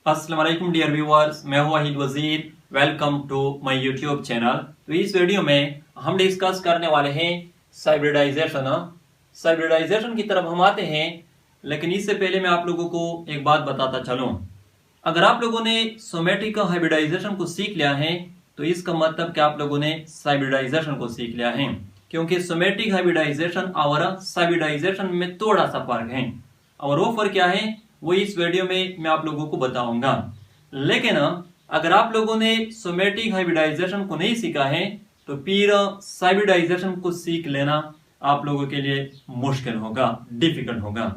अस्सलाम वालेकुम dear viewers, मैं हूं Wahid Wazir. Welcome to my YouTube channel. तो इस वीडियो में हम डिस्कस करने वाले हैं हाइब्रिडाइजेशन। हाइब्रिडाइजेशन की तरफ हम आते हैं, लेकिन इससे पहले मैं आप लोगों को एक बात बताता चलूं। अगर आप लोगों ने सोमेटिक हाइब्रिडाइजेशन को सीख लिया है तो इसका मतलब कि आप लोगों ने हाइब्रिडाइजेशन को सीख लिया है, क्योंकि सोमेटिक हाइब्रिडाइजेशन और हाइब्रिडाइजेशन में थोड़ा सा फर्क है, और वो फर्क क्या है वो इस वीडियो में मैं आप लोगों को बताऊंगा। लेकिन अगर आप लोगों ने सोमेटिक हाइब्रिडाइजेशन को नहीं सीखा है तो फिर हाइब्रिडाइजेशन को सीख लेना आप लोगों के लिए मुश्किल होगा, डिफिकल्ट होगा।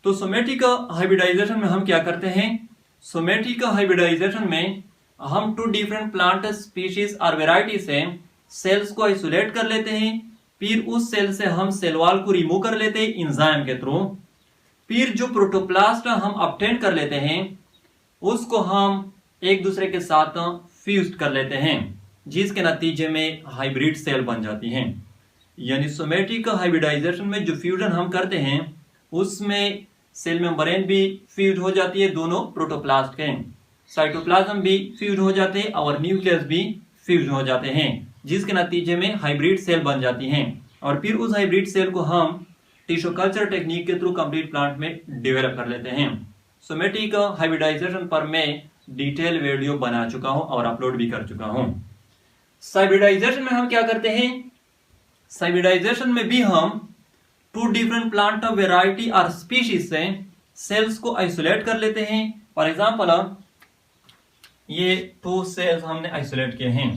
तो सोमेटिक हाइब्रिडाइजेशन में हम क्या करते हैं? सोमेटिक हाइब्रिडाइजेशन में हम to different plant species or variety से सेल्स को आइसोलेट कर लेते हैं, फिर उस सेल से हम सेल वॉल को रिमूव कर लेते हैं एंजाइम के थ्रू। फिर जो प्रोटोप्लास्ट हम ऑब्टेन कर लेते हैं उसको हम एक दूसरे के साथ फ्यूज कर लेते हैं, जिसके नतीजे में हाइब्रिड सेल बन जाती हैं। यानी सोमेटिक हाइब्रिडाइजेशन में जो फ्यूजन हम करते हैं उसमें सेल मेम्ब्रेन भी फ्यूज हो जाती है, दोनों प्रोटोप्लास्ट के साइटोप्लाज्म भी फ्यूज हो जाते हैं और न्यूक्लियस भी फ्यूज हो जाते हैं, जिसके नतीजे में हाइब्रिड सेल बन जाती हैं। और फिर उस हाइब्रिड सेल को हम टिश्यू कल्चर टेक्निक के थ्रू कंप्लीट प्लांट में डेवलप कर लेते हैं। सोमेटिक हाइब्रिडाइजेशन पर मैं डिटेल वीडियो बना चुका हूं और अपलोड भी कर चुका हूं। हाइब्रिडाइजेशन में हम क्या करते हैं? हाइब्रिडाइजेशन में भी हम टू डिफरेंट प्लांट वेराइटी और स्पीशीज से सेल्स को आइसोलेट कर लेते हैं। फॉर एग्जांपल ये टू सेल्स हमने आइसोलेट किए हैं।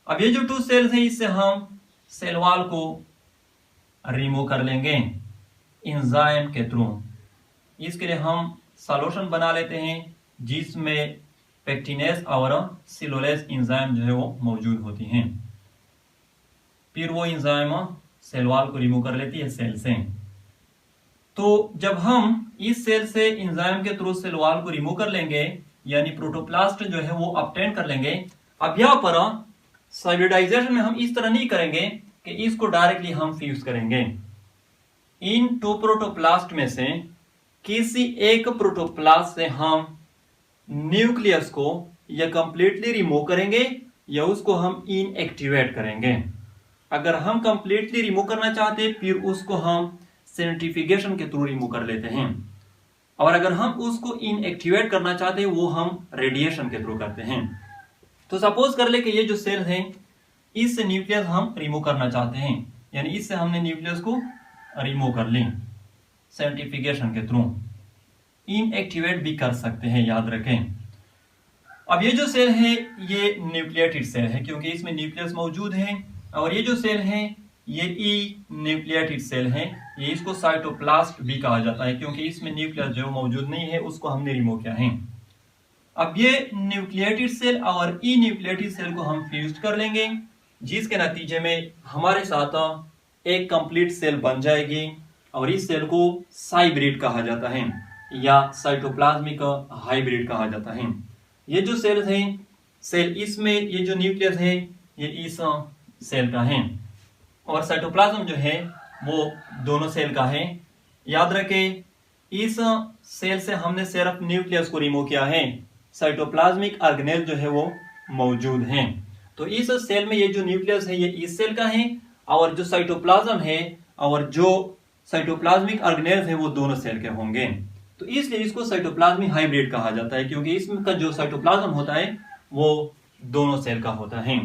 अब ये जो टू सेल्स हैं इससे हम सेल वॉल को रिमूव कर लेंगे एंजाइम के थ्रू। इसके लिए हम सॉल्यूशन बना लेते हैं जिसमें पेक्टिनेस और सिलोलेस एंजाइम जो है वो मौजूद होती हैं। फिर वो एंजाइम सेल वॉल को रिमूव कर लेती है सेल से। तो जब हम इस सेल से एंजाइम के थ्रू सेल वॉल को रिमूव कर लेंगे, यानी प्रोटोप्लास्ट जो है वो ऑब्टेन कर लेंगे। अब यहाँ पर हाइब्रिडाइजेशन में हम इस तरह नहीं करेंगे कि इसको डायरेक्टली हम फ्यूज करेंगे। इन टू प्रोटोप्लास्ट में से किसी एक प्रोटोप्लास्ट से हम न्यूक्लियस को या कंप्लीटली रिमूव करेंगे या उसको हम इनएक्टिवेट करेंगे। अगर हम कंप्लीटली रिमूव करना चाहते हैं फिर उसको हम सेंट्रीफ्यूगेशन के थ्रू रिमूव कर लेते हैं, और अगर हम उसको इनएक्टिवेट करना चाहते हैं वो हम रेडिएशन के थ्रू करते हैं। तो सपोज कर ले कि ये जो सेल है इससे न्यूक्लियस हम रिमूव करना चाहते हैं, यानी इससे हमने न्यूक्लियस को रिमूव कर ली सेंट्रीफ्यूगेशन के थ्रू। इनएक्टिवेट भी कर सकते हैं, याद रखें। अब ये जो सेल है ये न्यूक्लिएटेड सेल है क्योंकि इसमें न्यूक्लियस मौजूद है, और ये जो सेल है ये ई न्यूक्लिएटेड सेल है। ये इसको साइटोप्लास्ट भी कहा जाता है क्योंकि इसमें न्यूक्लियस जो मौजूद नहीं है उसको हमने रिमूव किया है। अब ये न्यूक्लिएटेड सेल और ई न्यूक्लिएटेड सेल को हम फ्यूज कर लेंगे, जिसके नतीजे में हमारे साथ एक कंप्लीट सेल बन जाएगी, और इस सेल को हाइब्रिड कहा जाता है या साइटोप्लाज्मिक हाइब्रिड कहा जाता है। ये जो सेल्स हैं सेल इसमें ये जो न्यूक्लियस है ये इस सेल का है, और साइटोप्लाज्म जो है वो दोनों सेल का है। याद रखें इस सेल से हमने सिर्फ न्यूक्लियस को रिमूव किया है, साइटोप्लाज्मिक ऑर्गेनेल जो है वो मौजूद हैं। तो इस सेल में ये जो न्यूक्लियस है ये इस सेल का है, और जो साइटोप्लाज्म है और जो साइटोप्लाज्मिक ऑर्गेनेल्स है वो दोनों सेल के होंगे। तो इसलिए इसको साइटोप्लाज्मिक हाइब्रिड कहा जाता है क्योंकि इसका जो साइटोप्लाज्म होता है वो दोनों सेल का होता है।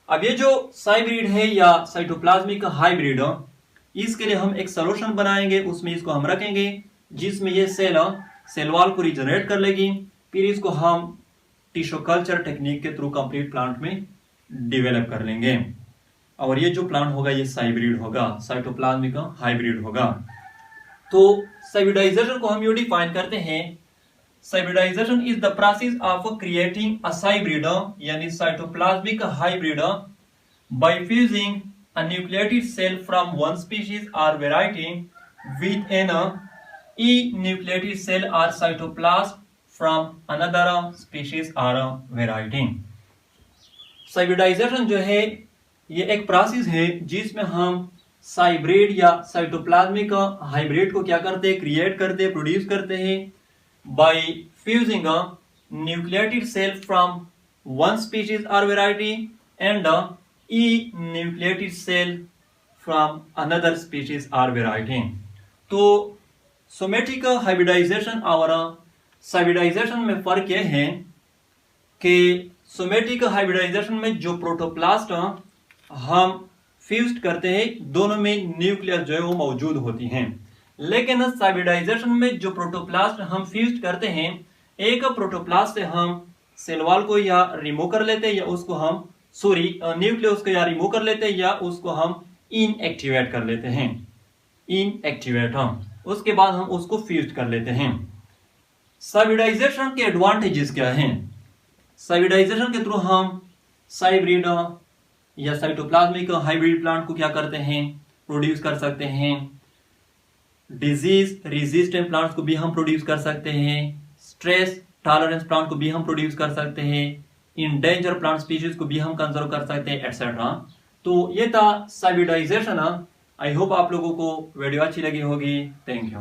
अब ये जो हाइब्रिड है या साइटोप्लाज्मिक हाइब्रिड, इसके लिए हम एक सॉल्यूशन बनाएंगे, उसमें इसको हम रखेंगे जिसमें ये सेल वॉल को रिजनरेट कर लेगी। फिर इसको हम टिश्यू कल्चर टेक्निक के थ्रू कंप्लीट प्लांट में डेवलप कर लेंगे, और ये जो प्लांट होगा ये हाइब्रिड होगा, साइटोप्लाज्मिक हाइब्रिड होगा। तो हाइब्रिडाइजेशन को हम यूं डिफाइन करते हैं, hybridization is the process of creating a hybrid यानी cytoplasmic hybrid by fusing a nucleated cell from one species or variety with an enucleated cell or cytoplasm from another species or variety. Hybridization जो है ये एक process है जिसमें हम hybrid या cytoplasmic hybrid को क्या करते हैं, क्रिएट करते हैं, प्रोड्यूस करते हैं bye fusing a nucleated cell from one species or variety and a enucleated cell from another species or variety. तो सोमेटिक हाइब्रिडाइजेशन और साइब्रिडाइजेशन में फर्क यह है कि सोमेटिक हाइब्रिडाइजेशन में जो प्रोटोप्लास्ट हम फ्यूज करते हैं दोनों में न्यूक्लियस जो है वो मौजूद होती हैं, लेकिन साइब्रिडाइजेशन में जो प्रोटोप्लास्ट हम फ्यूज करते हैं एक प्रोटोप्लास्ट से हम सेल वॉल को या रिमूव कर लेते हैं या उसको हम न्यूक्लियस को या रिमूव कर लेते हैं या उसको हम इनएक्टिवेट कर लेते हैं। इनएक्टिवेट हम उसके बाद हम उसको फ्यूज कर लेते हैं। साइब्रिडाइजेशन के एडवांटेजेस क्या हैं? साइब्रिडाइजेशन के थ्रू हम साइब्रिड या साइटोप्लाज्मिक हाइब्रिड प्लांट को क्या करते हैं, प्रोड्यूस कर सकते हैं। डिजीज रेजिस्टेंट प्लांट्स को भी हम प्रोड्यूस कर सकते हैं। स्ट्रेस टॉलरेंस प्लांट को भी हम प्रोड्यूस कर सकते हैं। इंडेंजर प्लांट स्पीशीज को भी हम कंजर्व कर सकते हैं एटसेट्रा। तो ये था साइब्रिडाइजेशन। आई होप आप लोगों को वीडियो अच्छी लगी होगी। Thank you.